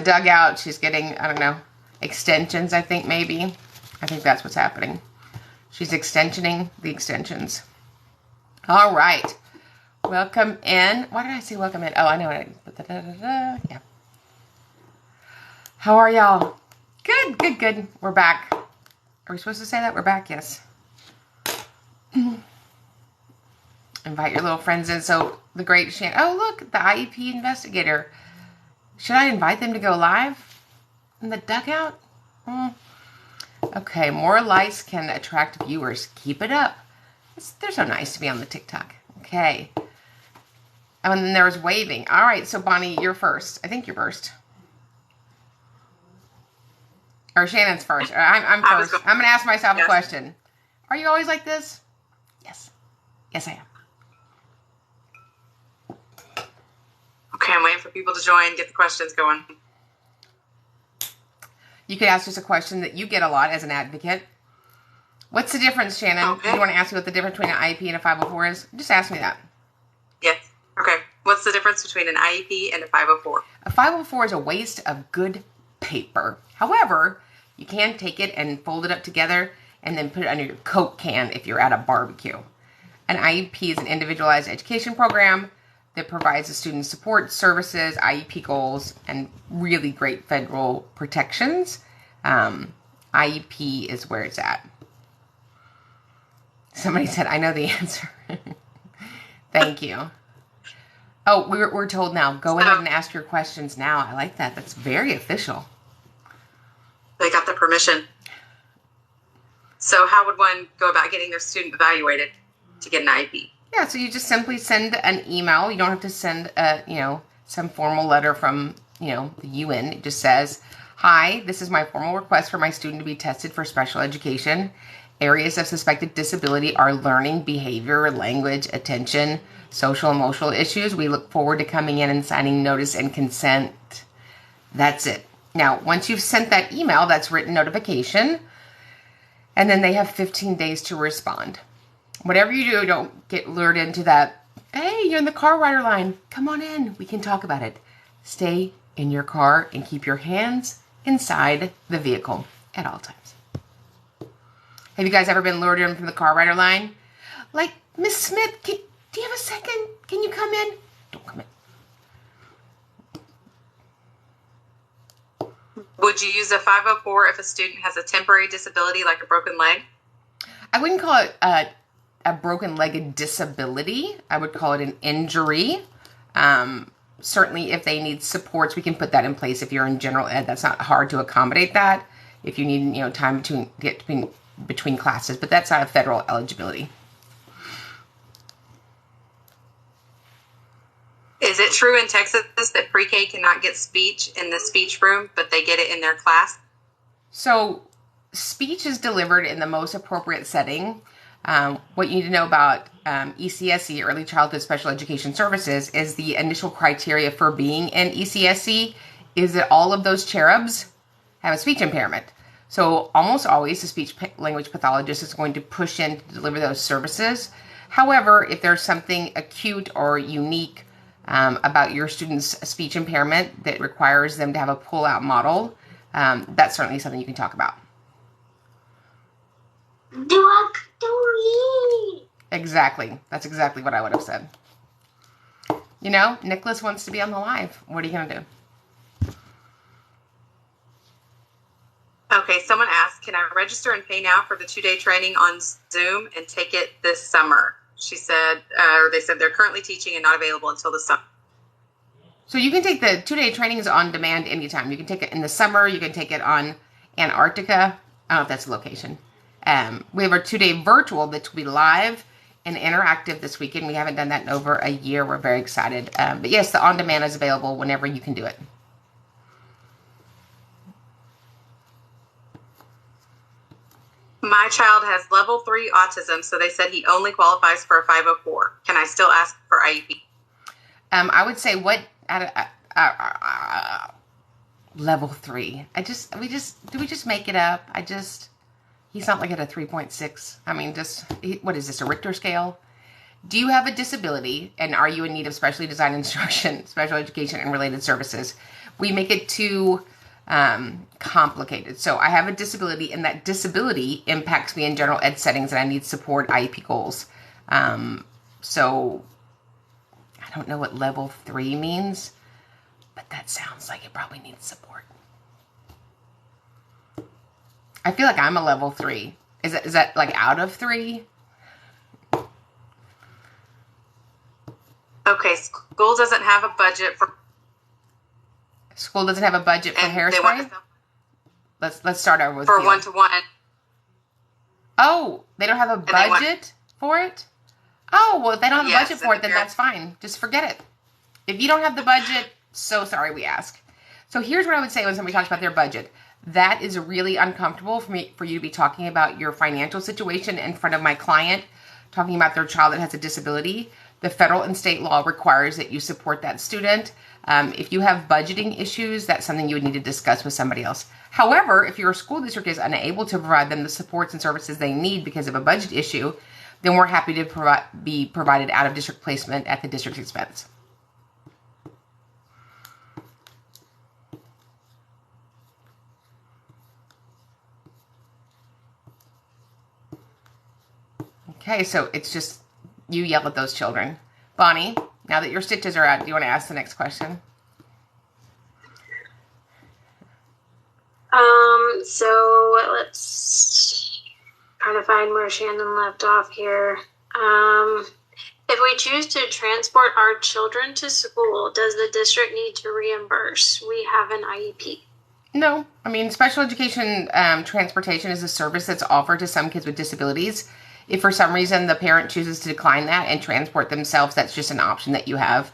dugout. She's getting, I don't know, extensions, I think, maybe. I think that's what's happening. She's extensioning the extensions. All right. Welcome in. Why did I say welcome in? Oh, I know it. Yeah. How are y'all? Good, good, good. We're back. Are we supposed to say that? We're back, yes. Invite your little friends in. So the great Shannon. Oh, look, the IEP investigator. Should I invite them to go live in the dugout? Okay, more likes can attract viewers. Keep it up. They're so nice to be on the TikTok. Okay. Oh, and then there was waving. All right, so Bonnie, you're first. I think you're first. Or Shannon's first. I'm first. I'm going to ask myself a question. Are you always like this? Yes. Yes, I am. Okay, I'm waiting for people to join, get the questions going. You could ask us a question that you get a lot as an advocate. What's the difference, Shannon? Okay. Do you want to ask me what the difference between an IEP and a 504 is? Just ask me that. Yes. Okay. What's the difference between an IEP and a 504? A 504 is a waste of good paper. However, you can take it and fold it up together and then put it under your Coke can if you're at a barbecue. An IEP is an individualized education program that provides the student support services, IEP goals, and really great federal protections. IEP is where it's at. Somebody said, I know the answer. Thank you. Oh, we're told now. Go ahead and ask your questions now. I like that. That's very official. They got the permission. So how would one go about getting their student evaluated to get an IEP? Yeah, so you just simply send an email. You don't have to send some formal letter from, the UN. It just says, hi, this is my formal request for my student to be tested for special education. Areas of suspected disability are learning, behavior, language, attention, social, emotional issues. We look forward to coming in and signing notice and consent. That's it. Now, once you've sent that email, that's written notification, and then they have 15 days to respond. Whatever you do, don't get lured into that, hey, you're in the car rider line. Come on in. We can talk about it. Stay in your car and keep your hands inside the vehicle at all times. Have you guys ever been lured in from the car rider line? Like, Miss Smith, do you have a second? Can you come in? Don't come in. Would you use a 504 if a student has a temporary disability like a broken leg? I wouldn't call it a broken-legged disability. I would call it an injury. Certainly, if they need supports, we can put that in place. If you're in general ed, that's not hard to accommodate that. If you need, time to get between classes, but that's not a federal eligibility. Is it true in Texas that pre-K cannot get speech in the speech room, but they get it in their class? So, speech is delivered in the most appropriate setting. What you need to know about ECSE, Early Childhood Special Education Services, is the initial criteria for being in ECSE is that all of those cherubs have a speech impairment. So almost always the speech language pathologist is going to push in to deliver those services. However, if there's something acute or unique about your student's speech impairment that requires them to have a pull-out model, that's certainly something you can talk about. Exactly. That's exactly what I would have said. Nicholas wants to be on the live. What are you going to do? Okay, someone asked, can I register and pay now for the 2-day training on Zoom and take it this summer? She said, they said they're currently teaching and not available until the summer. So you can take the 2-day trainings on demand anytime. You can take it in the summer. You can take it on Antarctica. I don't know if that's a location. We have our 2-day virtual that will be live and interactive this weekend. We haven't done that in over a year. We're very excited. But yes, the on-demand is available whenever you can do it. My child has level 3 autism, so they said he only qualifies for a 504. Can I still ask for IEP? I would say level 3. Do we just make it up? He's not like at a 3.6. I mean, what is this, a Richter scale? Do you have a disability, and are you in need of specially designed instruction, special education, and related services? We make it too complicated. So I have a disability, and that disability impacts me in general ed settings, and I need support IEP goals. So I don't know what level 3 means, but that sounds like it probably needs support. I feel like I'm a level 3. Is that like out of 3? Okay, school doesn't have a budget for. School doesn't have a budget for hairspray? Let's start over with for you. one-to-one. Oh, they don't have a budget for it? Oh, well, if they don't have a budget for it, then that's fine. Just forget it. If you don't have the budget, so sorry we ask. So here's what I would say when somebody talks about their budget. That is really uncomfortable for you to be talking about your financial situation in front of my client, talking about their child that has a disability. The federal and state law requires that you support that student. If you have budgeting issues, that's something you would need to discuss with somebody else. However, if your school district is unable to provide them the supports and services they need because of a budget issue, then we're happy to be provided out of district placement at the district's expense. Okay, so it's just you yell at those children. Bonnie, now that your stitches are out, do you want to ask the next question? So let's try to find where Shannon left off here. If we choose to transport our children to school, does the district need to reimburse? We have an IEP. No. I mean, special education transportation is a service that's offered to some kids with disabilities. If for some reason the parent chooses to decline that and transport themselves, that's just an option that you have.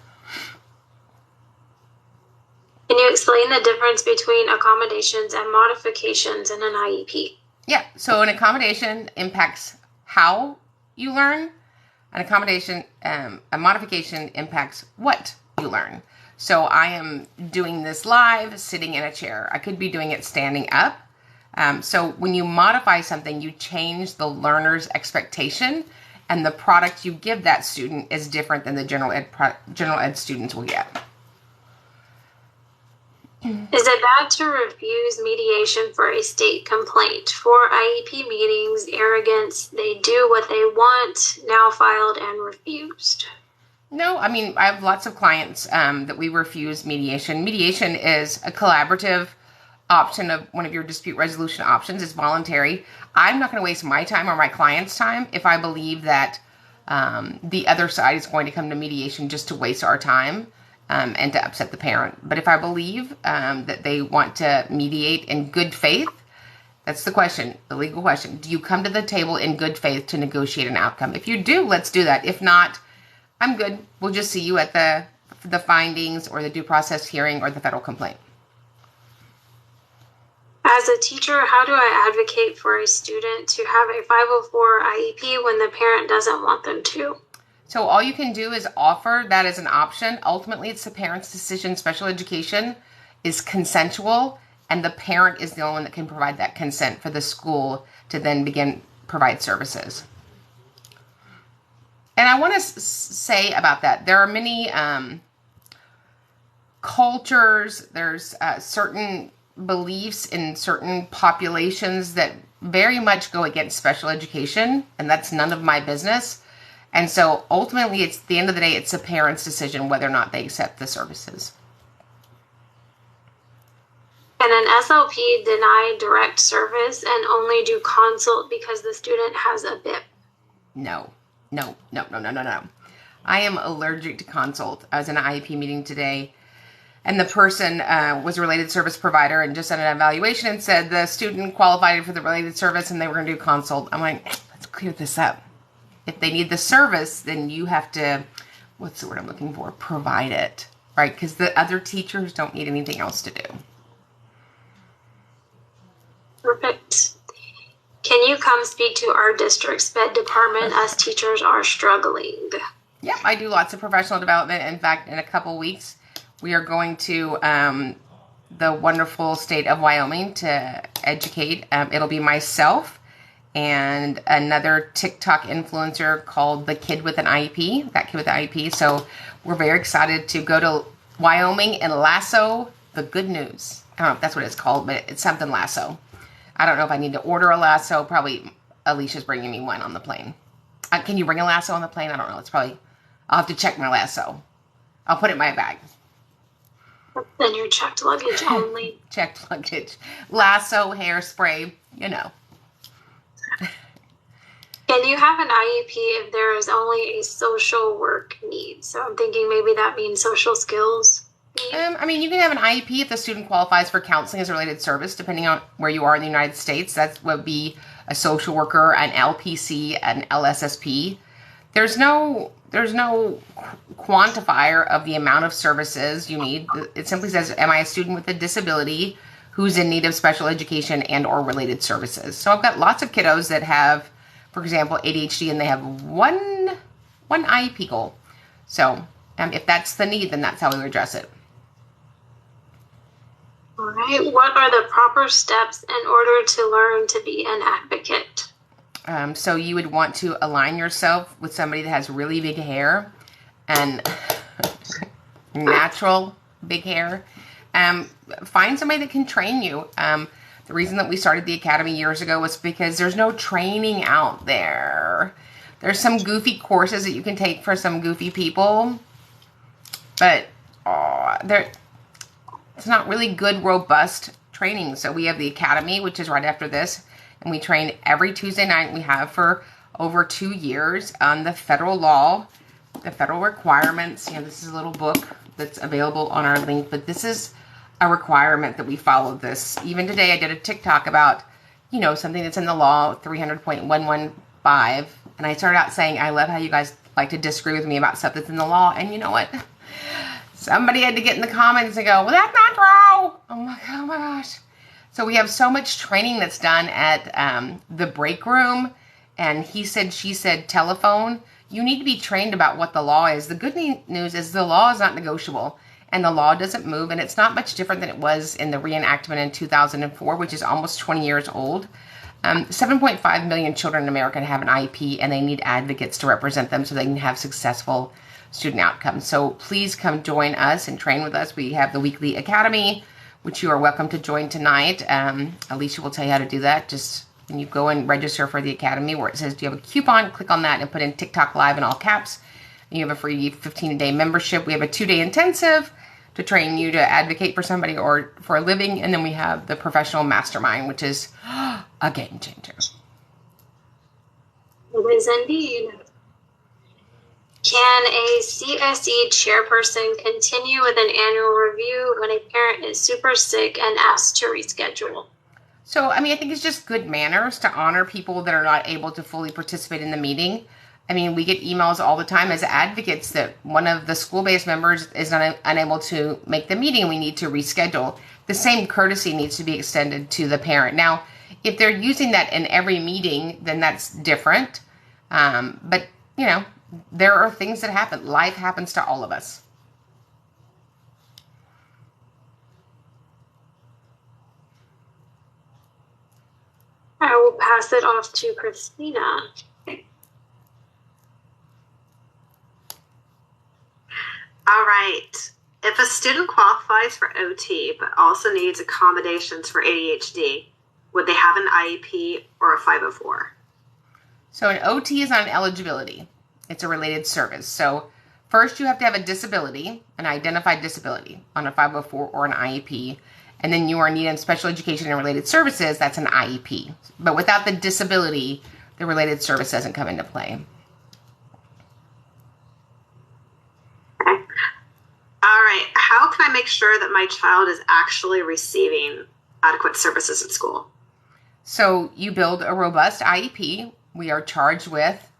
Can you explain the difference between accommodations and modifications in an IEP? Yeah, so an accommodation impacts how you learn. An accommodation, a modification impacts what you learn. So I am doing this live, sitting in a chair. I could be doing it standing up. So when you modify something, you change the learner's expectation, and the product you give that student is different than the general ed students will get. Is it bad to refuse mediation for a state complaint? For IEP meetings, arrogance, they do what they want, now filed and refused. No, I mean, I have lots of clients that we refuse mediation. Mediation is a collaborative option of one of your dispute resolution options. It's voluntary. I'm not going to waste my time or my client's time if I believe that the other side is going to come to mediation just to waste our time and to upset the parent. But if I believe that they want to mediate in good faith, that's the question, the legal question. Do you come to the table in good faith to negotiate an outcome? If you do, let's do that. If not, I'm good. We'll just see you at the findings or the due process hearing or the federal complaint. As a teacher, how do I advocate for a student to have a 504 IEP when the parent doesn't want them to? So all you can do is offer that as an option. Ultimately, it's the parent's decision. Special education is consensual, and the parent is the only one that can provide that consent for the school to then provide services. And I want to say about that, there are many cultures, there's certain beliefs in certain populations that very much go against special education, and that's none of my business. And so ultimately, it's the end of the day, it's a parent's decision whether or not they accept the services. Can an SLP deny direct service and only do consult because the student has a BIP? No. I am allergic to consult. I was in an IEP meeting today, and the person was a related service provider and just done an evaluation and said the student qualified for the related service and they were going to do consult. I'm like, let's clear this up. If they need the service, then you have to, what's the word I'm looking for? Provide it, right? Because the other teachers don't need anything else to do. Perfect. Can you come speak to our district's SPED department? Us teachers are struggling. Yeah, I do lots of professional development. In fact, in a couple weeks, we are going to the wonderful state of Wyoming to educate. It'll be myself and another TikTok influencer called the Kid with an IEP, that Kid with an IEP. So we're very excited to go to Wyoming and lasso the good news. I don't know if that's what it's called, but it's something lasso. I don't know if I need to order a lasso. Probably Alicia's bringing me one on the plane. Can you bring a lasso on the plane? I don't know. It's probably, I'll have to check my lasso. I'll put it in my bag. Then your checked luggage only. Checked luggage. Lasso, hairspray, you know. Can you have an IEP if there is only a social work need? So I'm thinking maybe that means social skills need. I mean, you can have an IEP if the student qualifies for counseling as a related service, depending on where you are in the United States. That would be a social worker, an LPC, an LSSP. There's no quantifier of the amount of services you need. It simply says, am I a student with a disability who's in need of special education and or related services? So I've got lots of kiddos that have, for example, ADHD, and they have one IEP goal. So if that's the need, then that's how we address it. All right. What are the proper steps in order to learn to be an advocate? So you would want to align yourself with somebody that has really big hair and natural big hair. Find somebody that can train you. The reason that we started the academy years ago was because there's no training out there. There's some goofy courses that you can take for some goofy people, but it's not really good, robust training. So we have the academy, which is right after this, and we train every Tuesday night. We have for over 2 years on the federal law, the federal requirements. You know, this is a little book that's available on our link, but this is a requirement that we follow this. Even today, I did a TikTok about, you know, something that's in the law, 300.115, and I started out saying, I love how you guys like to disagree with me about stuff that's in the law, and you know what? Somebody had to get in the comments and go, well, that's not true. Oh my gosh. So we have so much training that's done at the break room, and he said, she said, telephone. You need to be trained about what the law is. The good news is the law is not negotiable, and the law doesn't move, and it's not much different than it was in the reenactment in 2004, which is almost 20 years old. 7.5 million children in America have an IEP, and they need advocates to represent them so they can have successful student outcomes. So please come join us and train with us. We have the weekly academy, which you are welcome to join tonight. Alicia will tell you how to do that. Just when you go and register for the academy, where it says, do you have a coupon? Click on that and put in TikTok Live in all caps. And you have a free 15-day membership. We have a 2-day intensive to train you to advocate for somebody or for a living. And then we have the professional mastermind, which is a game changer. It is indeed. Can a CSE chairperson continue with an annual review when a parent is super sick and asked to reschedule? So, I mean, I think it's just good manners to honor people that are not able to fully participate in the meeting. I mean, we get emails all the time as advocates that one of the school-based members is unable to make the meeting. We need to reschedule. The same courtesy needs to be extended to the parent. Now, if they're using that in every meeting, then that's different. But, you know, there are things that happen. Life happens to all of us. I will pass it off to Christina. All right. If a student qualifies for OT but also needs accommodations for ADHD, would they have an IEP or a 504? So an OT is on eligibility. It's a related service. So first you have to have a disability, an identified disability on a 504 or an IEP. And then you are needing special education and related services. That's an IEP. But without the disability, the related service doesn't come into play. Okay. All right. How can I make sure that my child is actually receiving adequate services at school? So you build a robust IEP. We are charged with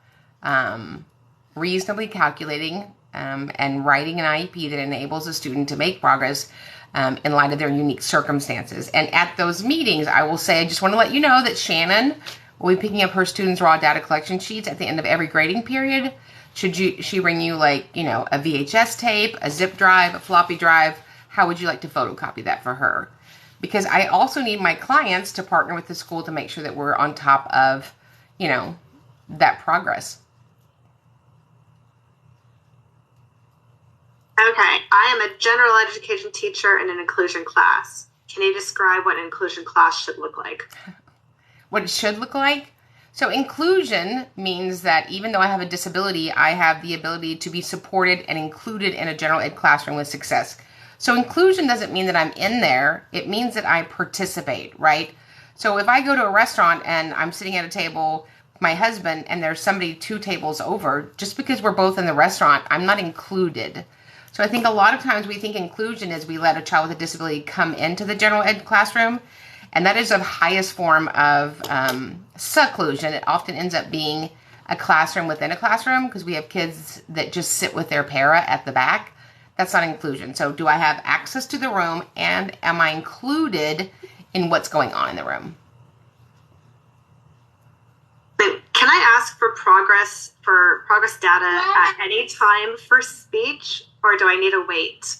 reasonably calculating and writing an IEP that enables a student to make progress in light of their unique circumstances. And at those meetings, I will say, I just want to let you know that Shannon will be picking up her students' raw data collection sheets at the end of every grading period. Should she bring you, like, you know, a VHS tape, a zip drive, a floppy drive? How would you like to photocopy that for her? Because I also need my clients to partner with the school to make sure that we're on top of that progress. Okay, I am a general education teacher in an inclusion class. Can you describe what an inclusion class should look like? What it should look like? So inclusion means that even though I have a disability, I have the ability to be supported and included in a general ed classroom with success. So inclusion doesn't mean that I'm in there. It means that I participate, right? So if I go to a restaurant and I'm sitting at a table with my husband and there's somebody 2 tables over, just because we're both in the restaurant, I'm not included. So I think a lot of times we think inclusion is we let a child with a disability come into the general ed classroom, and that is the highest form of seclusion. It often ends up being a classroom within a classroom because we have kids that just sit with their para at the back. That's not inclusion. So do I have access to the room, and am I included in what's going on in the room? Can I ask for progress data at any time for speech, or do I need to wait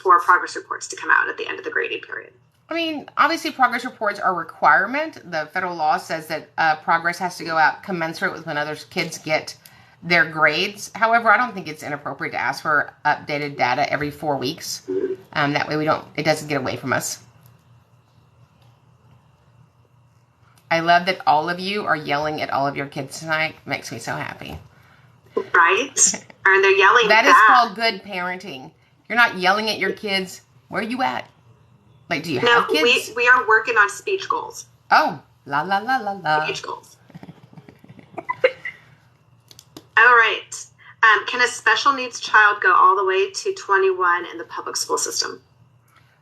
for progress reports to come out at the end of the grading period? I mean, obviously progress reports are a requirement. The federal law says that progress has to go out commensurate with when other kids get their grades. However, I don't think it's inappropriate to ask for updated data every 4 weeks. That way it doesn't get away from us. I love that all of you are yelling at all of your kids tonight. Makes me so happy. Right? And they're yelling That back. is called good parenting. You're not yelling at your kids. Where are you at? Like, do you have kids? We are working on speech goals. Oh, la la la la la. Speech goals. All right. Can a special needs child go all the way to 21 in the public school system?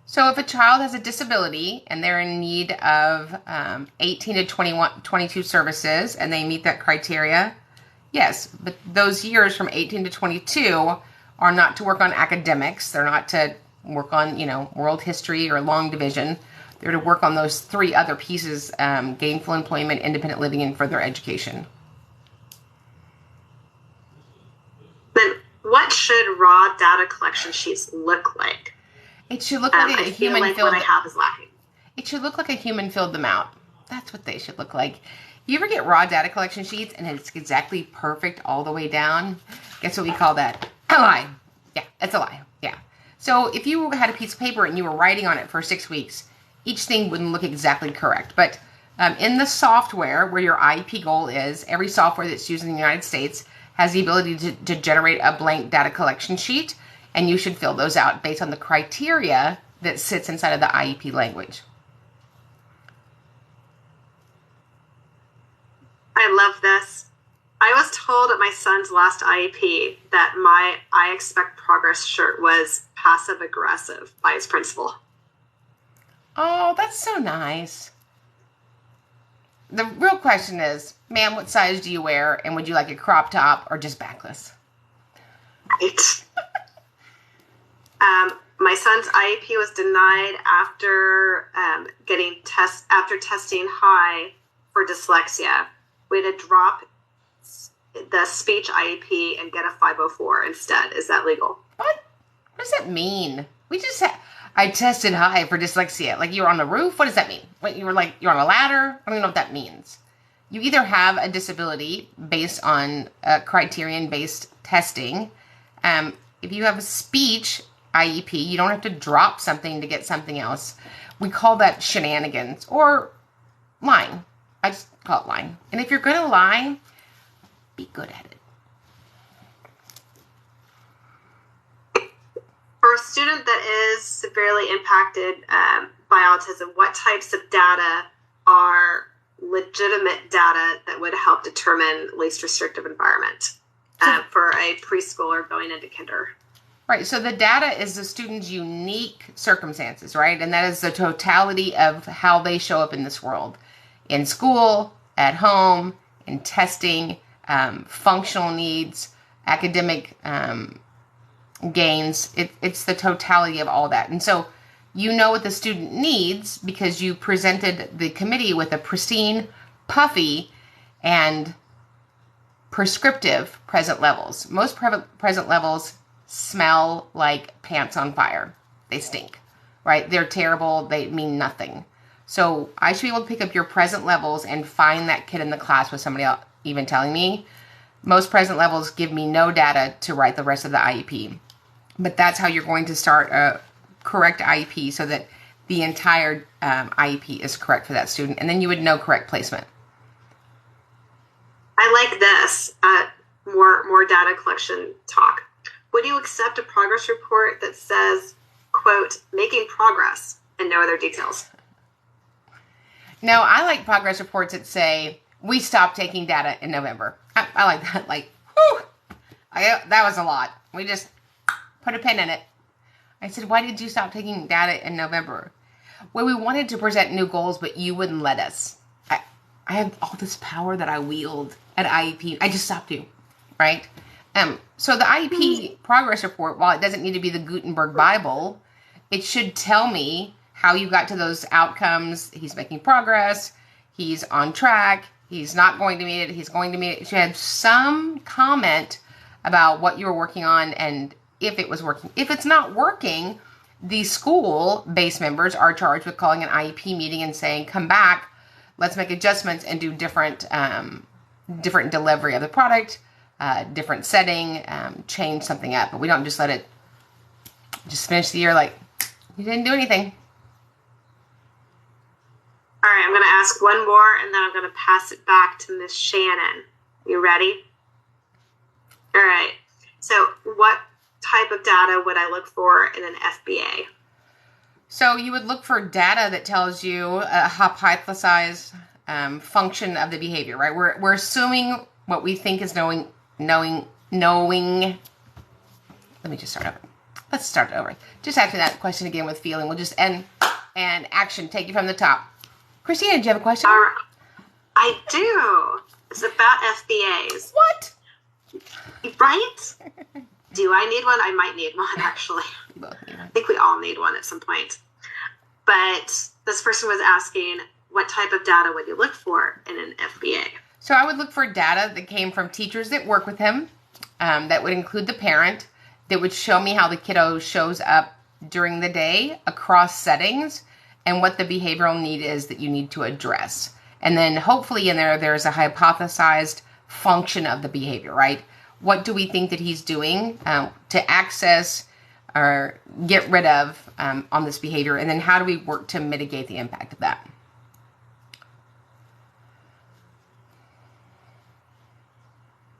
So if a child has a disability and they're in need of 18 to 22 services and they meet that criteria, yes. But those years from 18 to 22 are not to work on academics. They're not to work on, world history or long division. They're to work on those 3 other pieces, gainful employment, independent living, and further education. Then what should raw data collection sheets look like? It should look like a human filled. What I have is lacking. It should look like a human filled them out. That's what they should look like. You ever get raw data collection sheets and it's exactly perfect all the way down? Guess what we call that? A lie. Yeah, it's a lie. Yeah. So if you had a piece of paper and you were writing on it for 6 weeks, each thing wouldn't look exactly correct. But in the software where your IEP goal is, every software that's used in the United States has the ability to generate a blank data collection sheet, and you should fill those out based on the criteria that sits inside of the IEP language. I love this. I was told at my son's last IEP that my I Expect Progress shirt was passive aggressive by his principal. Oh, that's so nice. The real question is, ma'am, what size do you wear? And would you like a crop top or just backless? Right. My son's IEP was denied after after testing high for dyslexia. We had to drop the speech IEP and get a 504 instead. Is that legal? What? What does that mean? I tested high for dyslexia. Like you were on the roof? What does that mean? What, you're on a ladder? I don't even know what that means. You either have a disability based on criterion-based testing. If you have a speech IEP, you don't have to drop something to get something else. We call that shenanigans or lying. I just call it lying. And if you're going to lie, be good at it. For a student that is severely impacted by autism, what types of data are legitimate data that would help determine least restrictive environment for a preschooler going into kinder? Right. So the data is the student's unique circumstances, right? And that is the totality of how they show up in this world. In school, at home, in testing, functional needs, academic gains. It's the totality of all that. And so you know what the student needs because you presented the committee with a pristine, puffy, and prescriptive present levels. Most present levels smell like pants on fire. They stink, right? They're terrible. They mean nothing. So I should be able to pick up your present levels and find that kid in the class with somebody else even telling me. Most present levels give me no data to write the rest of the IEP. But that's how you're going to start a correct IEP so that the entire IEP is correct for that student. And then you would know correct placement. I like this. More data collection talk. Would you accept a progress report that says, quote, making progress and no other details? No, I like progress reports that say, we stopped taking data in November. I like that. Like, whew, that was a lot. We just put a pin in it. I said, why did you stop taking data in November? Well, we wanted to present new goals, but you wouldn't let us. I have all this power that I wield at IEP. I just stopped you, right? So the IEP progress report, while it doesn't need to be the Gutenberg Bible, it should tell me how you got to those outcomes. He's making progress. He's on track. He's not going to meet it. He's going to meet it. It should have some comment about what you were working on and if it was working. If it's not working, the school-based members are charged with calling an IEP meeting and saying, come back, let's make adjustments and do different delivery of the product, different setting, change something up. But we don't just let it just finish the year like you didn't do anything. All right, I'm going to ask one more, and then I'm going to pass it back to Miss Shannon. You ready? All right. So what type of data would I look for in an FBA? So you would look for data that tells you a hypothesized function of the behavior, right? We're assuming what we think is knowing. Let me just start over. Let's start over. Just answer that question again with feeling. We'll just end and action. Take you from the top. Christina, do you have a question? I do. It's about FBAs. What? Right? Do I need one? I might need one, actually. You both need one. I think we all need one at some point. But this person was asking, what type of data would you look for in an FBA? So I would look for data that came from teachers that work with him, that would include the parent, that would show me how the kiddo shows up during the day across settings and what the behavioral need is that you need to address. And then hopefully in there's a hypothesized function of the behavior, right? What do we think that he's doing to access or get rid of on this behavior? And then how do we work to mitigate the impact of that?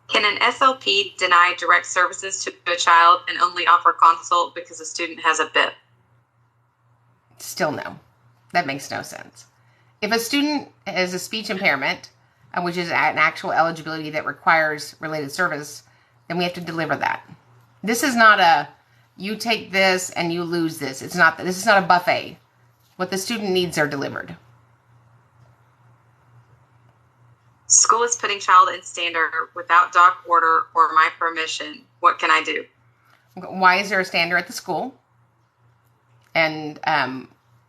Can an SLP deny direct services to a child and only offer consult because a student has a BIP? Still no. That makes no sense. If a student has a speech impairment, which is an actual eligibility that requires related service, then we have to deliver that. This is not a, you take this and you lose this. This is not a buffet. What the student needs are delivered. School is putting child in standard without doc order or my permission. What can I do? Why is there a standard at the school? And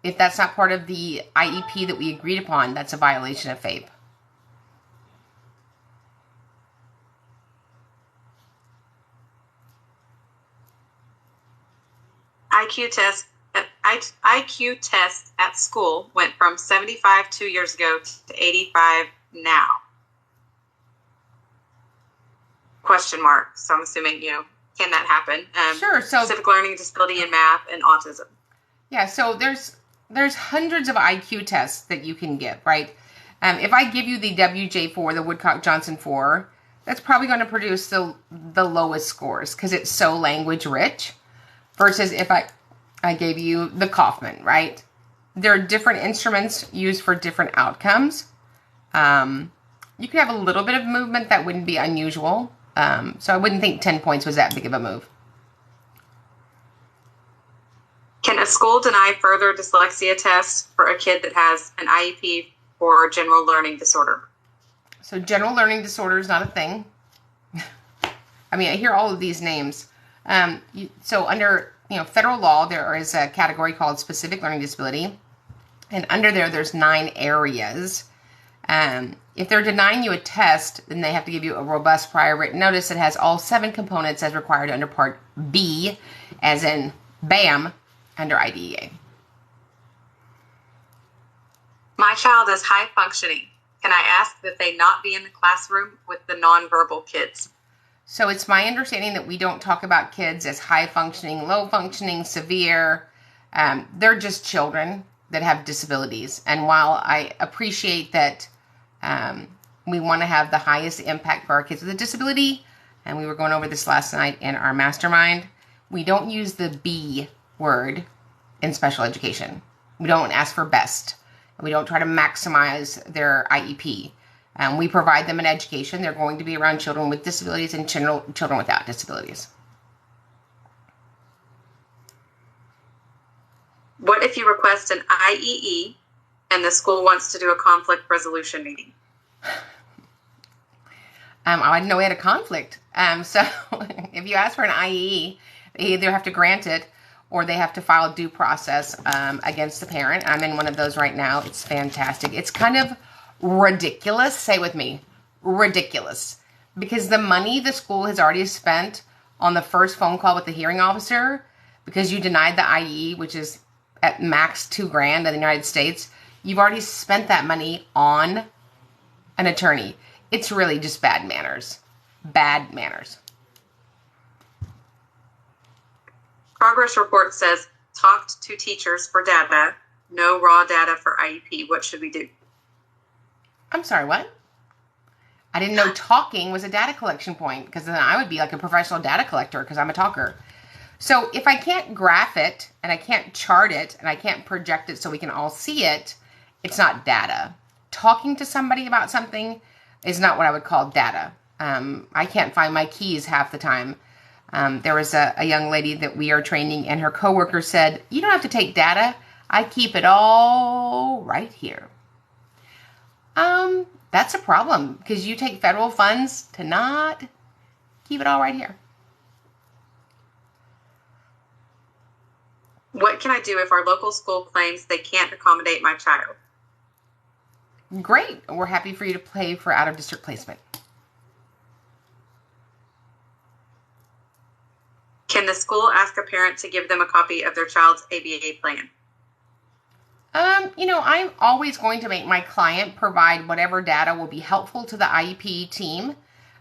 if that's not part of the IEP that we agreed upon, that's a violation of FAPE. IQ tests at school went from 75 2 years ago to 85 now. Question mark. So I'm assuming, can that happen? Sure. So specific learning disability in math and autism. Yeah. So there's hundreds of IQ tests that you can get, right? If I give you the WJ4, the Woodcock-Johnson 4, that's probably going to produce the lowest scores because it's so language rich. Versus if I gave you the Kaufman, right? There are different instruments used for different outcomes. You could have a little bit of movement that wouldn't be unusual. So I wouldn't think 10 points was that big of a move. Can a school deny further dyslexia tests for a kid that has an IEP for general learning disorder? So general learning disorder is not a thing. I mean, I hear all of these names. So under federal law, there is a category called specific learning disability. And under there's 9 areas. If they're denying you a test, then they have to give you a robust prior written notice that has all 7 components as required under Part B, as in BAM, under IDEA. My child is high functioning. Can I ask that they not be in the classroom with the nonverbal kids? So it's my understanding that we don't talk about kids as high functioning, low functioning, severe. They're just children that have disabilities. And while I appreciate that we want to have the highest impact for our kids with a disability, and we were going over this last night in our mastermind, we don't use the B word in special education. We don't ask for best. We don't try to maximize their IEP. We provide them an education. They're going to be around children with disabilities and children without disabilities. What if you request an IEE and the school wants to do a conflict resolution meeting? I didn't know we had a conflict. So if you ask for an IEE, they either have to grant it or they have to file due process against the parent. I'm in one of those right now. It's fantastic. It's kind of ridiculous. Say with me, ridiculous. Because the money the school has already spent on the first phone call with the hearing officer, because you denied the IE, which is at max $2,000 in the United States, you've already spent that money on an attorney. It's really just bad manners. Bad manners. Progress report says, talked to teachers for data, no raw data for IEP. What should we do? I'm sorry, what? I didn't know talking was a data collection point, because then I would be like a professional data collector because I'm a talker. So if I can't graph it and I can't chart it and I can't project it so we can all see it, it's not data. Talking to somebody about something is not what I would call data. I can't find my keys half the time. There was a young lady that we are training, and her coworker said, "You don't have to take data. I keep it all right here." That's a problem, because you take federal funds to not keep it all right here. What can I do if our local school claims they can't accommodate my child? Great. We're happy for you to pay for out-of-district placement. Can the school ask a parent to give them a copy of their child's ABA plan? I'm always going to make my client provide whatever data will be helpful to the IEP team.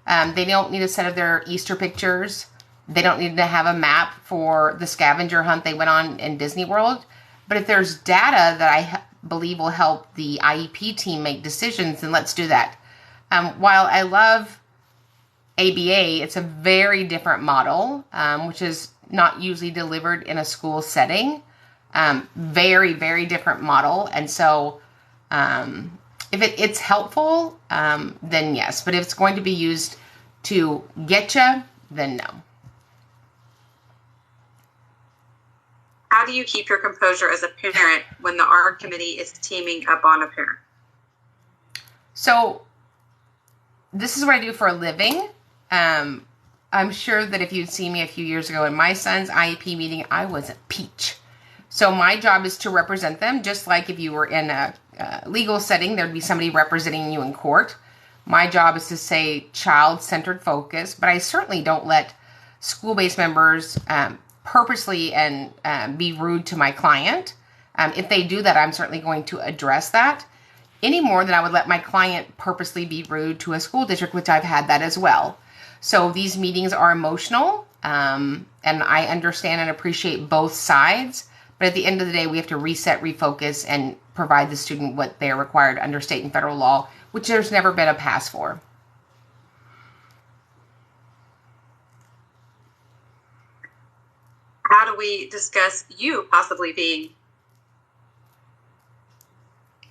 They don't need a set of their Easter pictures. They don't need to have a map for the scavenger hunt they went on in Disney World. But if there's data that I believe will help the IEP team make decisions, then let's do that. While I love ABA, it's a very different model, which is not usually delivered in a school setting. Very, very different model. And so if it's helpful, then yes. But if it's going to be used to get you, then no. How do you keep your composure as a parent when the ARG committee is teaming up on a parent? So this is what I do for a living. I'm sure that if you'd seen me a few years ago in my son's IEP meeting, I was a peach. So my job is to represent them, just like if you were in a legal setting, there'd be somebody representing you in court. My job is to say child-centered focus, but I certainly don't let school-based members purposely and be rude to my client. If they do that, I'm certainly going to address that, any more than I would let my client purposely be rude to a school district, which I've had that as well. So these meetings are emotional, and I understand and appreciate both sides. But at the end of the day, we have to reset, refocus, and provide the student what they're required under state and federal law, which there's never been a pass for. How do we discuss you possibly being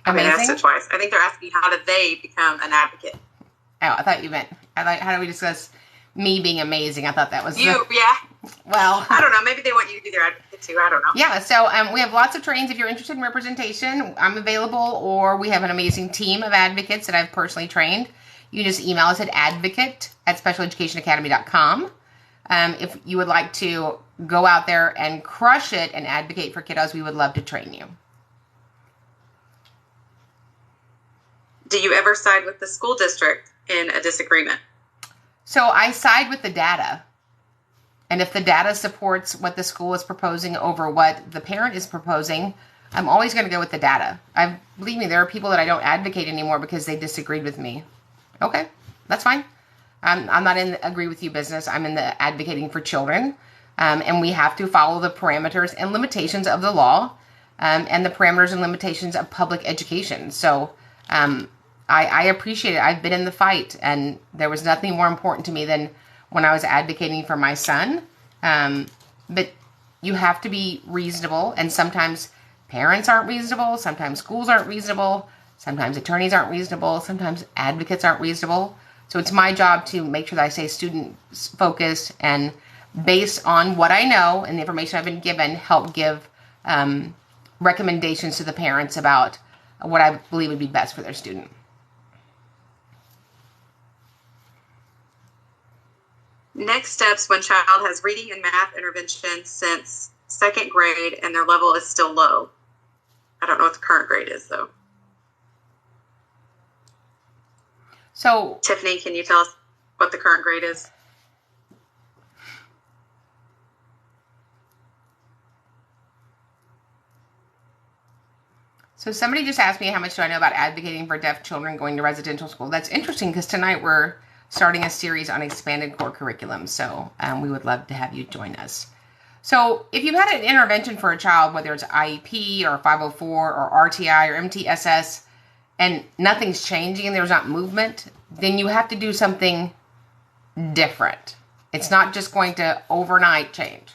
amazing? I asked it twice. I think they're asking how do they become an advocate? Oh, I thought you meant, how do we discuss me being amazing? I thought that was you, yeah. Well, I don't know. Maybe they want you to be their advocate too. I don't know. Yeah, so we have lots of trainings. If you're interested in representation, I'm available, or we have an amazing team of advocates that I've personally trained. You just email us at advocate@specialeducationacademy.com. If you would like to go out there and crush it and advocate for kiddos, we would love to train you. Do you ever side with the school district in a disagreement? So I side with the data. And if the data supports what the school is proposing over what the parent is proposing, I'm always going to go with the data. Believe me, there are people that I don't advocate anymore because they disagreed with me. Okay, that's fine. I'm not in the agree with you business. I'm in the advocating for children. And we have to follow the parameters and limitations of the law, and the parameters and limitations of public education. So I appreciate it. I've been in the fight, and there was nothing more important to me than when I was advocating for my son. But you have to be reasonable, and sometimes parents aren't reasonable, sometimes schools aren't reasonable, sometimes attorneys aren't reasonable, sometimes advocates aren't reasonable. So it's my job to make sure that I stay student-focused and based on what I know and the information I've been given, help give recommendations to the parents about what I believe would be best for their student. Next steps when child has reading and math intervention since second grade and their level is still low. I don't know what the current grade is, though. So, Tiffany, can you tell us what the current grade is? So somebody just asked me how much do I know about advocating for deaf children going to residential school. That's interesting because tonight we're starting a series on expanded core curriculum. So we would love to have you join us. So if you've had an intervention for a child, whether it's IEP or 504 or RTI or MTSS, and nothing's changing and there's not movement, then you have to do something different. It's not just going to overnight change.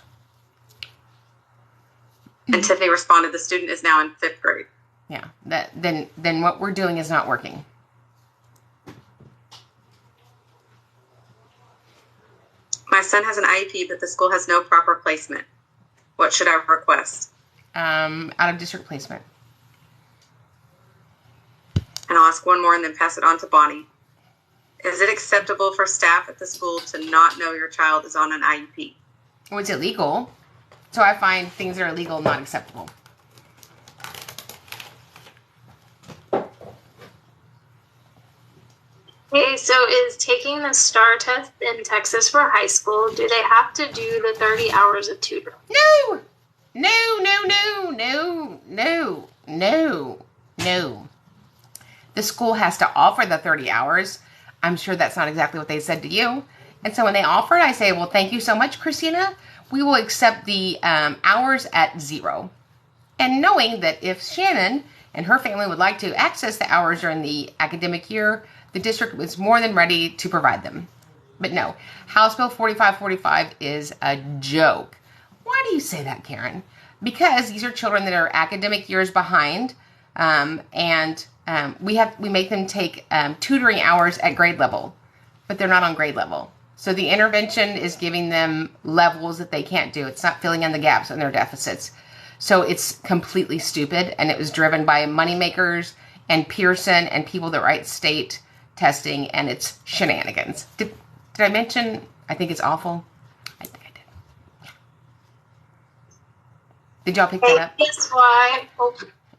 And Tiffany responded, the student is now in 5th grade. Yeah, then what we're doing is not working. My son has an IEP, but the school has no proper placement. What should I request? Out of district placement. And I'll ask one more and then pass it on to Bonnie. Is it acceptable for staff at the school to not know your child is on an IEP? Well, it's illegal. So I find things that are illegal not acceptable. Okay, so is taking the STAR test in Texas for high school, do they have to do the 30 hours of tutoring? No. The school has to offer the 30 hours. I'm sure that's not exactly what they said to you. And so when they offer it, I say, well, thank you so much, Christina. We will accept the hours at 0. And knowing that if Shannon and her family would like to access the hours during the academic year, the district was more than ready to provide them. But no, House Bill 4545 is a joke. Why do you say that, Karen? Because these are children that are academic years behind, and we make them take tutoring hours at grade level, but they're not on grade level. So the intervention is giving them levels that they can't do. It's not filling in the gaps in their deficits. So it's completely stupid, and it was driven by moneymakers and Pearson and people that write state testing, and it's shenanigans. Did I mention I think it's awful? I think I did. Yeah. Did y'all pick that up? That's why. Oh,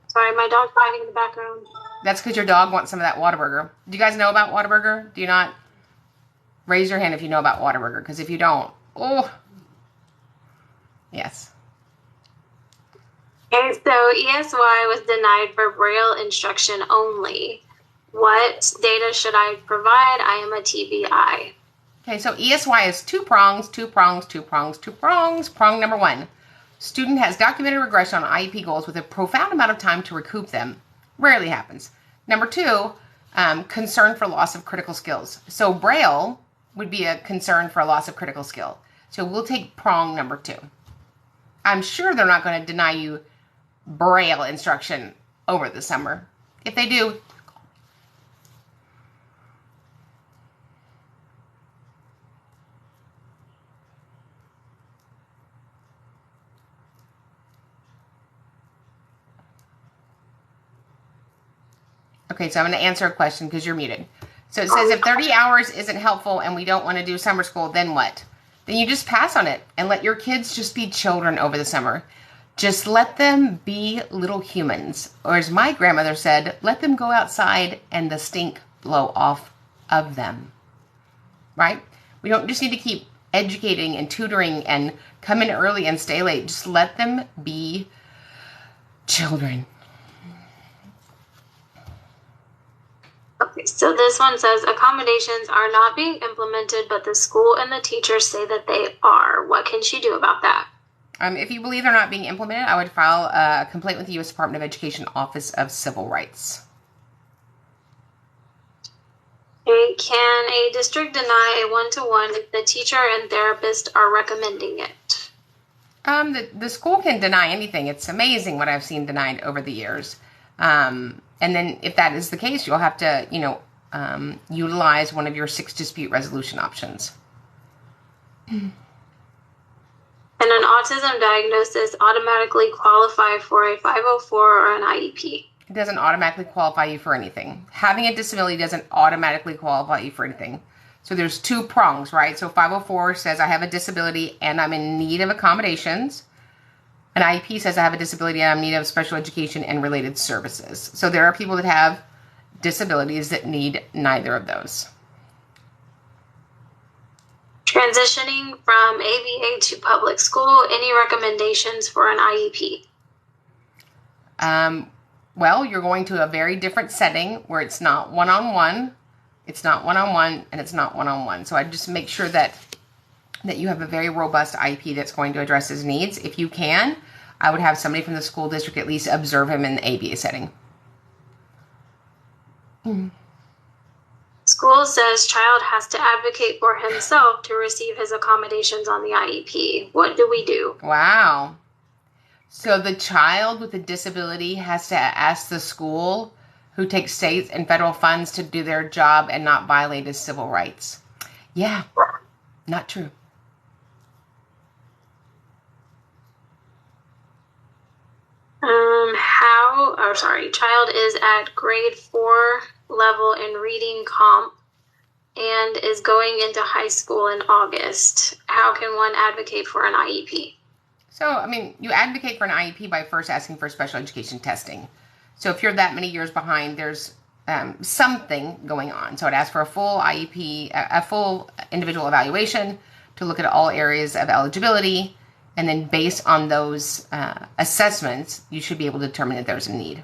sorry, my dog fighting in the background. That's because your dog wants some of that Whataburger. Do you guys know about Whataburger? Do you not? Raise your hand if you know about Whataburger, because if you don't, oh, yes. Okay, so ESY was denied for Braille instruction only. What data should I provide? I am a TBI. Okay, so ESY is two prongs. Prong number 1. Student has documented regression on IEP goals with a profound amount of time to recoup them. Rarely happens. Number 2, concern for loss of critical skills. So Braille would be a concern for a loss of critical skill. So we'll take prong number 2. I'm sure they're not going to deny you Braille instruction over the summer. If they do, okay, so I'm going to answer a question because you're muted. So it says if 30 hours isn't helpful and we don't want to do summer school, then what? Then you just pass on it and let your kids just be children over the summer. Just let them be little humans. Or as my grandmother said, let them go outside and the stink blow off of them. Right? We don't just need to keep educating and tutoring and come in early and stay late. Just let them be children. Okay, so this one says accommodations are not being implemented, but the school and the teachers say that they are. What can she do about that? If you believe they're not being implemented, I would file a complaint with the U.S. Department of Education Office of Civil Rights. Okay, can a district deny a one-to-one if the teacher and therapist are recommending it? The school can deny anything. It's amazing what I've seen denied over the years. And then if that is the case, you'll have to, utilize one of your 6 dispute resolution options. And an autism diagnosis automatically qualify for a 504 or an IEP? It doesn't automatically qualify you for anything. Having a disability doesn't automatically qualify you for anything. So there's 2 prongs, right? So 504 says I have a disability and I'm in need of accommodations. An IEP says I have a disability and I'm in need of special education and related services. So there are people that have disabilities that need neither of those. Transitioning from ABA to public school, any recommendations for an IEP? Well, you're going to a very different setting where it's not one-on-one, and it's not one-on-one. So I just make sure that you have a very robust IEP that's going to address his needs. If you can, I would have somebody from the school district at least observe him in the ABA setting. School says child has to advocate for himself to receive his accommodations on the IEP. What do we do? Wow. So the child with a disability has to ask the school, who takes state and federal funds, to do their job and not violate his civil rights. Yeah, not true. Child is at grade 4 level in reading comp and is going into high school in August. How can one advocate for an IEP? So, you advocate for an IEP by first asking for special education testing. So if you're that many years behind, there's something going on. So I'd ask for a full IEP, a full individual evaluation to look at all areas of eligibility. And then based on those assessments, you should be able to determine if there's a need.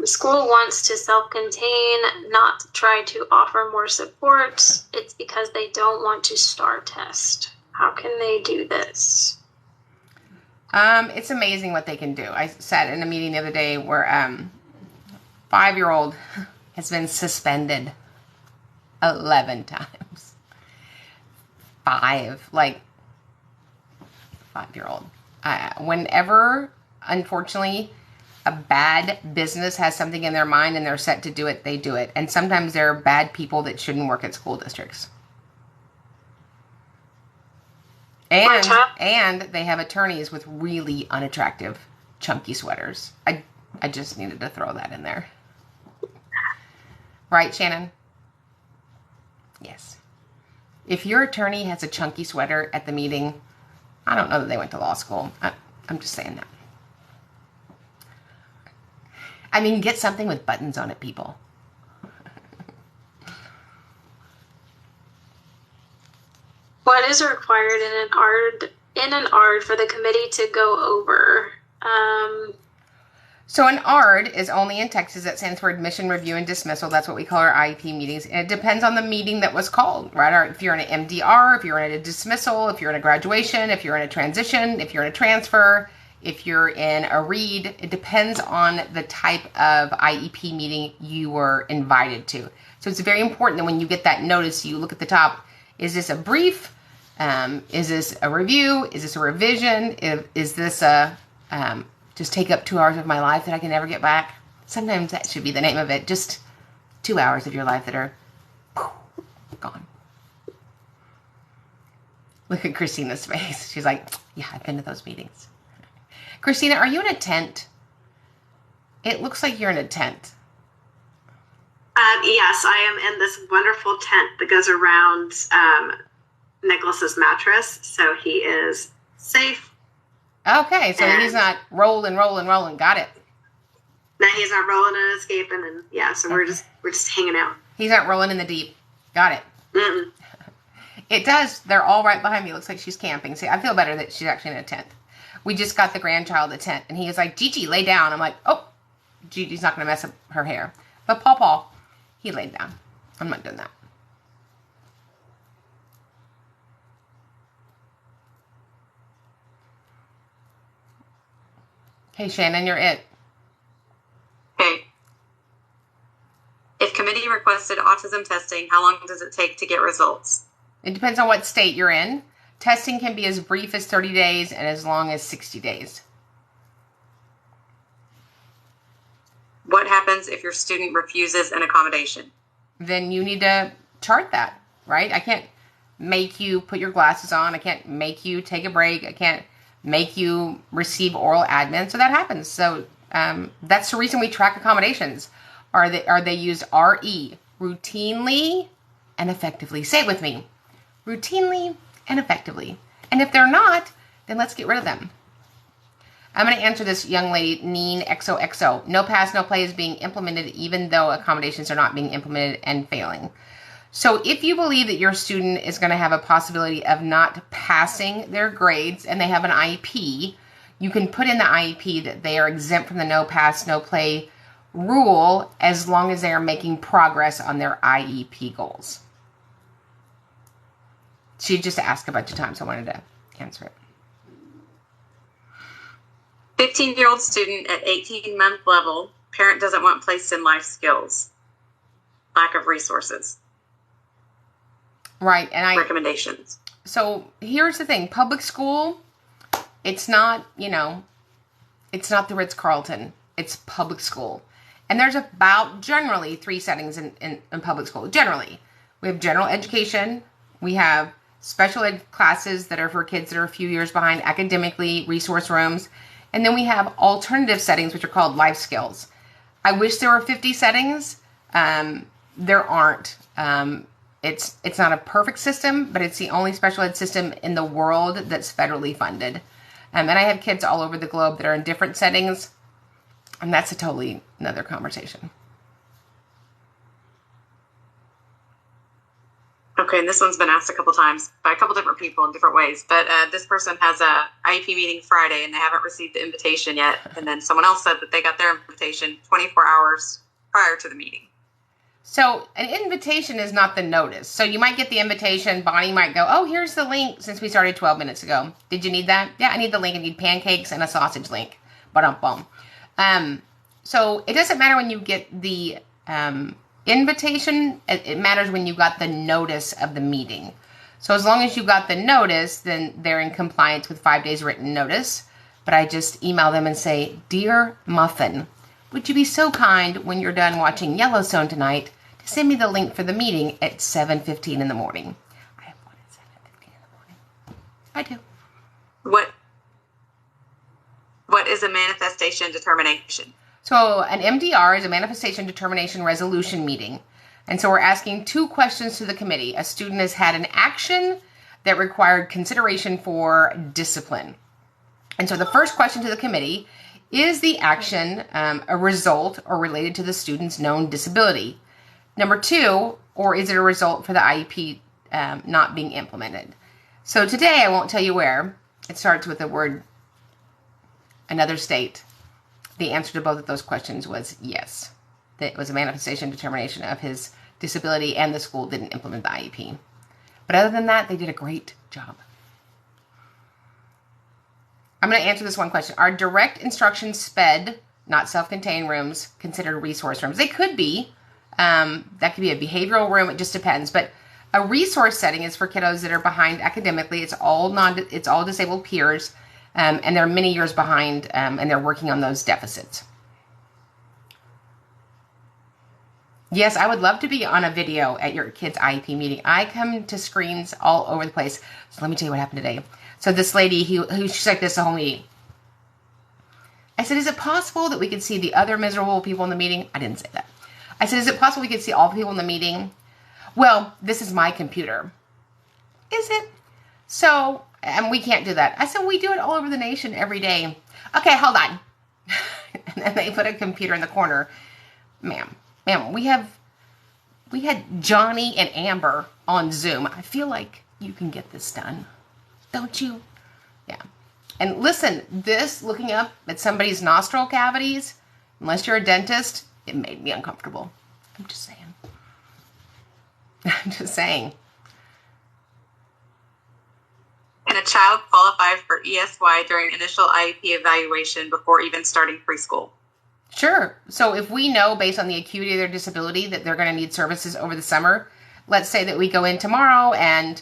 School wants to self-contain, not to try to offer more support. It's because they don't want to STAR test. How can they do this? It's amazing what they can do. I sat in a meeting the other day where 5-year-old has been suspended 11 times. 5-year-old. Whenever, unfortunately, a bad business has something in their mind and they're set to do it, they do it. And sometimes there are bad people that shouldn't work at school districts. And they have attorneys with really unattractive, chunky sweaters. I just needed to throw that in there. Right, Shannon? Yes. If your attorney has a chunky sweater at the meeting, I don't know that they went to law school. I'm just saying that. Get something with buttons on it, people. What is required in an ARD for the committee to go over? So an ARD is only in Texas. That stands for Admission, Review, and Dismissal. That's what we call our IEP meetings. And it depends on the meeting that was called, right? If you're in an MDR, if you're in a dismissal, if you're in a graduation, if you're in a transition, if you're in a transfer, if you're in a read, it depends on the type of IEP meeting you were invited to. So it's very important that when you get that notice, you look at the top. Is this a brief? Is this a review? Is this a revision? Is this a just take up 2 hours of my life that I can never get back? Sometimes that should be the name of it. Just 2 hours of your life that are gone. Look at Christina's face. She's like, yeah, I've been to those meetings. Christina, are you in a tent? It looks like you're in a tent. Yes, I am in this wonderful tent that goes around Nicholas's mattress, so he is safe. Okay, so he's not rolling. Got it. No, he's not rolling and escaping, and yeah, so we're just hanging out. He's not rolling in the deep. Got it. Mm-mm. It does. They're all right behind me. It looks like she's camping. See, I feel better that she's actually in a tent. We just got the grandchild a tent, and he is like, Gigi, lay down. I'm like, oh, Gigi's not going to mess up her hair. But Paw, he laid down. I'm not doing that. Hey, Shannon, you're it. Okay. If committee requested autism testing, how long does it take to get results? It depends on what state you're in. Testing can be as brief as 30 days and as long as 60 days. What happens if your student refuses an accommodation? Then you need to chart that, right? I can't make you put your glasses on. I can't make you take a break. I can't make you receive oral admin. So that happens. So that's the reason we track accommodations. Are they used RE, routinely and effectively? Say it with me. Routinely and effectively. And if they're not, then let's get rid of them. I'm going to answer this young lady, Neen XOXO. No pass, no play is being implemented even though accommodations are not being implemented and failing. So if you believe that your student is going to have a possibility of not passing their grades and they have an IEP, you can put in the IEP that they are exempt from the no pass, no play rule as long as they are making progress on their IEP goals. She just asked a bunch of times, so I wanted to answer it. 15-year-old student at 18-month level, parent doesn't want placed in life skills. Lack of resources. Right, and recommendations. So here's the thing. Public school, it's not, it's not the Ritz-Carlton. It's public school. And there's about generally 3 settings in public school. Generally. We have general education. We have special ed classes that are for kids that are a few years behind academically, resource rooms. And then we have alternative settings, which are called life skills. I wish there were 50 settings. There aren't. It's not a perfect system, but it's the only special ed system in the world that's federally funded. And I have kids all over the globe that are in different settings, and that's a totally another conversation. Okay, and this one's been asked a couple times by a couple different people in different ways, but this person has a IEP meeting Friday and they haven't received the invitation yet, and then someone else said that they got their invitation 24 hours prior to the meeting. So an invitation is not the notice. So you might get the invitation, Bonnie might go, oh, here's the link since we started 12 minutes ago. Did you need that? Yeah, I need the link. I need pancakes and a sausage link. Ba-dum-bum. So it doesn't matter when you get the invitation. It matters when you got the notice of the meeting. So as long as you got the notice, then they're in compliance with 5 days written notice. But I just email them and say, Dear Muffin, would you be so kind when you're done watching Yellowstone tonight to send me the link for the meeting at 7:15 in the morning? I have one at 7:15 in the morning. I do. What is a manifestation determination? So an MDR is a manifestation determination resolution meeting. And so we're asking 2 questions to the committee. A student has had an action that required consideration for discipline. And so the first question to the committee, is the action a result or related to the student's known disability? Number 2, or is it a result for the IEP not being implemented? So today I won't tell you where. It starts with the word another state. The answer to both of those questions was yes. That it was a manifestation determination of his disability and the school didn't implement the IEP. But other than that, they did a great job. I'm going to answer this one question. Are direct instruction SPED, not self-contained rooms, considered resource rooms? They could be. That could be a behavioral room. It just depends. But a resource setting is for kiddos that are behind academically. It's all disabled peers. And they're many years behind, and they're working on those deficits. Yes, I would love to be on a video at your kid's IEP meeting. I come to screens all over the place. So let me tell you what happened today. So this lady, she's like this the whole meeting. I said, is it possible that we could see the other miserable people in the meeting? I didn't say that. I said, is it possible we could see all the people in the meeting? Well, this is my computer. Is it? So, and we can't do that. I said, we do it all over the nation every day. Okay, hold on. And then they put a computer in the corner. Ma'am, we had Johnny and Amber on Zoom. I feel like you can get this done. Don't you? Yeah. And listen, this looking up at somebody's nostril cavities, unless you're a dentist, it made me uncomfortable. I'm just saying. I'm just saying. Can a child qualify for ESY during initial IEP evaluation before even starting preschool? Sure. So if we know based on the acuity of their disability that they're going to need services over the summer, let's say that we go in tomorrow and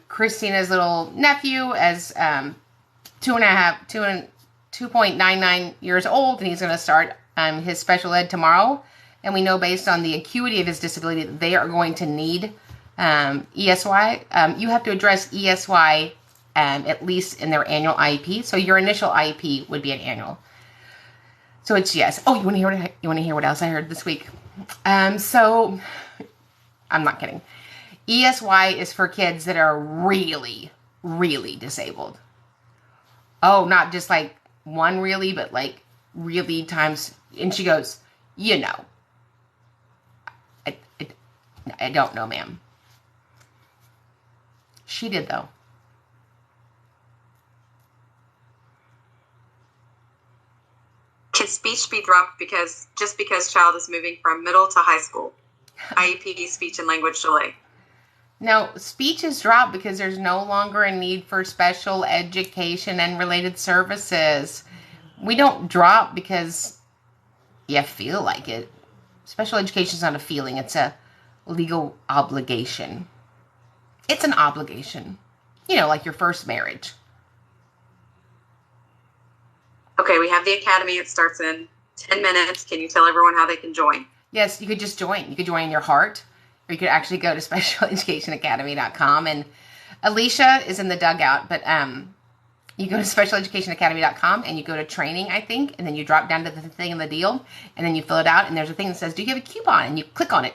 Christina's little nephew is 2.99 years old, and he's going to start his special ed tomorrow. And we know based on the acuity of his disability that they are going to need ESY. You have to address ESY at least in their annual IEP. So your initial IEP would be an annual. So it's yes. Oh, you want to hear what else I heard this week? So I'm not kidding. ESY is for kids that are really, really disabled. Oh, not just like one really, but like really times. And she goes, you know. I don't know, ma'am. She did, though. Can speech be dropped just because child is moving from middle to high school? IEP, speech and language delay. No, speech is dropped because there's no longer a need for special education and related services. We don't drop because you feel like it. Special education is not a feeling. It's a legal obligation. It's an obligation. You know, like your first marriage. Okay, we have the academy. It starts in 10 minutes. Can you tell everyone how they can join? Yes, you could just join. You could join in your heart, or you could actually go to specialeducationacademy.com. And Alicia is in the dugout, but you go to specialeducationacademy.com and you go to training, I think, and then you drop down to the thing in the deal, and then you fill it out, and there's a thing that says, do you have a coupon? And you click on it.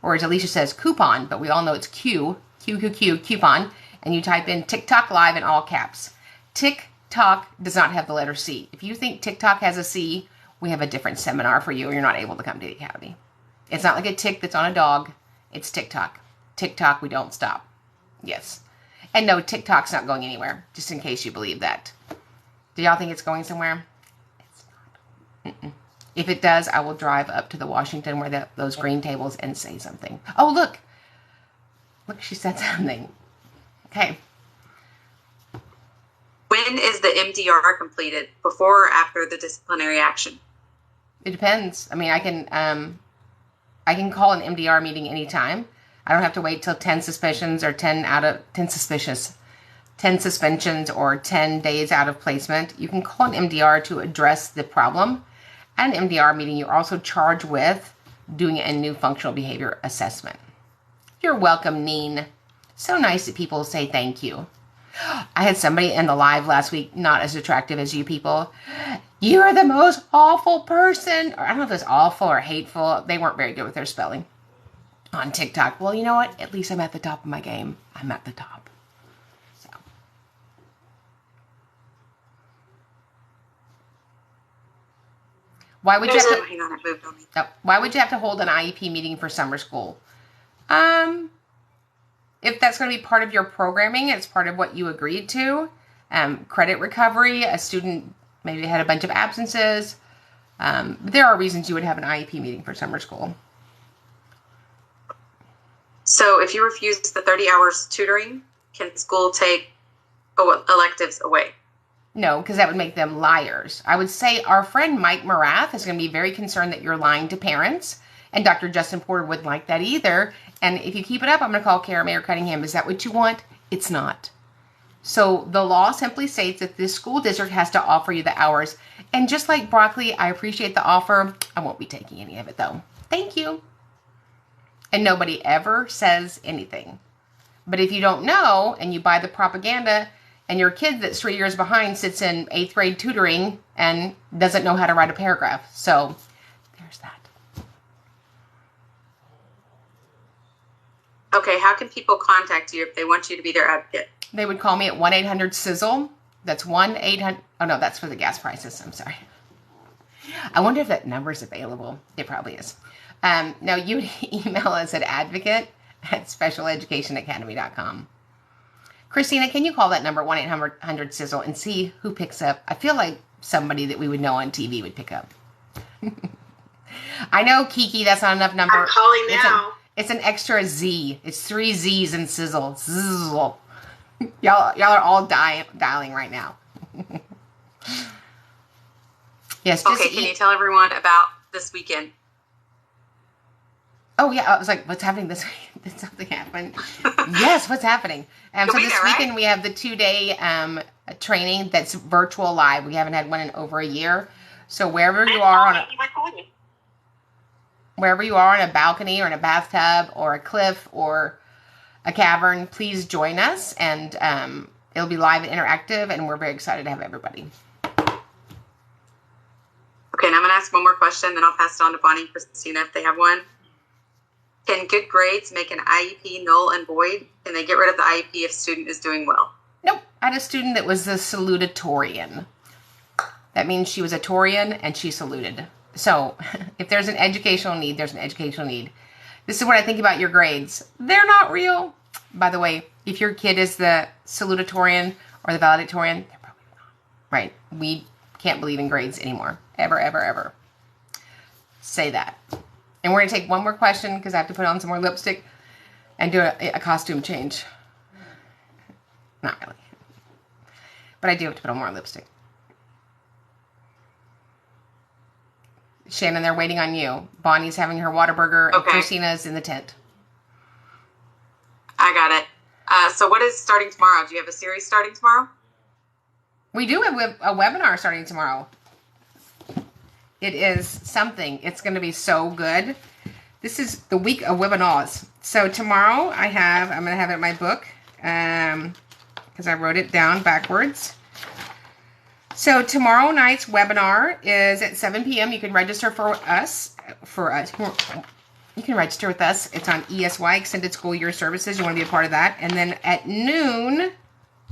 Or as Alicia says, coupon, but we all know it's coupon, and you type in TikTok Live in all caps. TikTok does not have the letter C. If you think TikTok has a C, we have a different seminar for you, or you're not able to come to the academy. It's not like a tick that's on a dog. It's TikTok. TikTok, we don't stop. Yes. And no, TikTok's not going anywhere, just in case you believe that. Do y'all think it's going somewhere? It's not. Mm-mm. If it does, I will drive up to the Washington where those green tables and say something. Oh, look. Look, she said something. Okay. When is the MDR completed? Before or after the disciplinary action? It depends. I mean, I can call an MDR meeting anytime. I don't have to wait till 10 suspensions or 10 suspensions or 10 days out of placement. You can call an MDR to address the problem. At an MDR meeting, you're also charged with doing a new functional behavior assessment. You're welcome, Neen. So nice that people say thank you. I had somebody in the live last week, not as attractive as you people. You are the most awful person. Or I don't know if it's awful or hateful. They weren't very good with their spelling on TikTok. Well, you know what? At least I'm at the top of my game. I'm at the top. So. Why would you have to hold an IEP meeting for summer school? If that's going to be part of your programming, it's part of what you agreed to. Credit recovery, a student maybe had a bunch of absences. There are reasons you would have an IEP meeting for summer school. So if you refuse the 30 hours tutoring, can school take electives away? No, because that would make them liars. I would say our friend Mike Morath is going to be very concerned that you're lying to parents. And Dr. Justin Porter wouldn't like that either. And if you keep it up, I'm going to call Mayer Cunningham. Is that what you want? It's not. So the law simply states that this school district has to offer you the hours. And just like broccoli, I appreciate the offer. I won't be taking any of it, though. Thank you. And nobody ever says anything. But if you don't know and you buy the propaganda and your kid that's 3 years behind sits in 8th grade tutoring and doesn't know how to write a paragraph. So there's that. Okay, how can people contact you if they want you to be their advocate? They would call me at 1-800-SIZZLE. That's 1-800. Oh, no, that's for the gas prices. I'm sorry. I wonder if that number is available. It probably is. Now, you would email us at at specialeducationacademy.com. Christina, can you call that number 1-800-SIZZLE and see who picks up? I feel like somebody that we would know on TV would pick up. I know, Kiki, that's not enough number. I'm calling now. It's an extra Z. It's 3 Z's in sizzle. Sizzle. Y'all are all dialing right now. Yes. Okay, can you tell everyone about this weekend? Oh, yeah. I was like, what's happening this week? Did something happen? Yes, what's happening? So this weekend we have the 2-day training that's virtual live. We haven't had one in over a year. So wherever you are on a balcony or in a bathtub or a cliff or a cavern, please join us. And it'll be live and interactive, and we're very excited to have everybody. Okay, and I'm going to ask one more question, then I'll pass it on to Bonnie and Christina if they have one. Can good grades make an IEP null and void? Can they get rid of the IEP if student is doing well? Nope. I had a student that was a salutatorian. That means she was a Torian and she saluted. So if there's an educational need, there's an educational need. This is what I think about your grades. They're not real. By the way, if your kid is the salutatorian or the valedictorian, they're probably not. Right? We can't believe in grades anymore. Ever, ever, ever. Say that. And we're going to take one more question because I have to put on some more lipstick and do a costume change. Not really. But I do have to put on more lipstick. Shannon, they're waiting on you. Bonnie's having her Whataburger and Christina's in the tent. I got it. So what is starting tomorrow? Do you have a series starting tomorrow? We do have a webinar starting tomorrow. It is something. It's going to be so good. This is the week of webinars. So tomorrow I'm going to have it in my book because I wrote it down backwards. So tomorrow night's webinar is at 7 p.m. You can register for us. You can register with us. It's on ESY, Extended School Year Services. You want to be a part of that. And then at noon,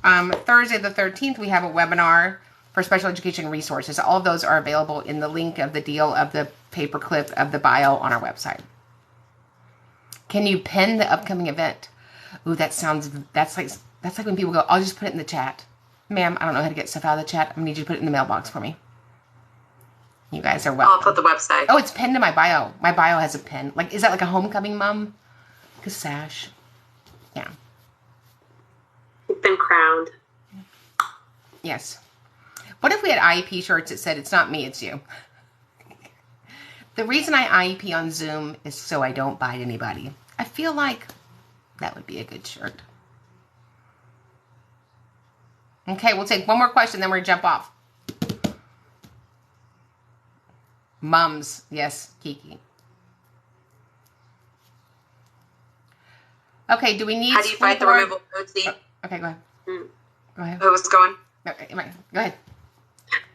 Thursday the 13th, we have a webinar for special education resources. All of those are available in the link of the deal of the paperclip of the bio on our website. Can you pin the upcoming event? Ooh, that's like when people go, I'll just put it in the chat. Ma'am, I don't know how to get stuff out of the chat. I'm going to need you to put it in the mailbox for me. You guys are welcome. I'll put the website. Oh, it's pinned to my bio. My bio has a pin. Like, is that like a homecoming mom? Like a sash? Yeah. You've been crowned. Yes. What if we had IEP shirts that said, it's not me, it's you? The reason I IEP on Zoom is so I don't bite anybody. I feel like that would be a good shirt. Okay, we'll take one more question, then we're going to jump off. Mums. Yes, Kiki. Okay, do we need... How do you fight the removal of OT? Okay, go ahead. Go ahead. Who was going? Okay, go ahead.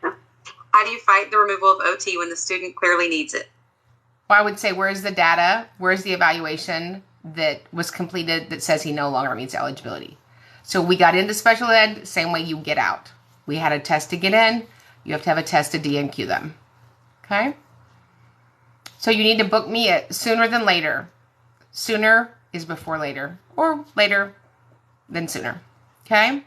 How do you fight the removal of OT when the student clearly needs it? Well, I would say, where's the data? Where's the evaluation that was completed that says he no longer meets eligibility? So we got into special ed, same way you get out. We had a test to get in. You have to have a test to DNQ them. Okay? So you need to book me sooner than later. Sooner is before later. Or later than sooner. Okay?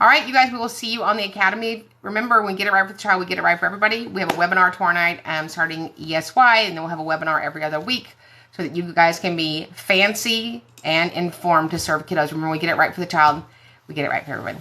All right, you guys, we will see you on the Academy. Remember, when we get it right for the child, we get it right for everybody. We have a webinar tomorrow night starting ESY, and then we'll have a webinar every other week so that you guys can be fancy and informed to serve kiddos. Remember, we get it right for the child, we get it right for everybody.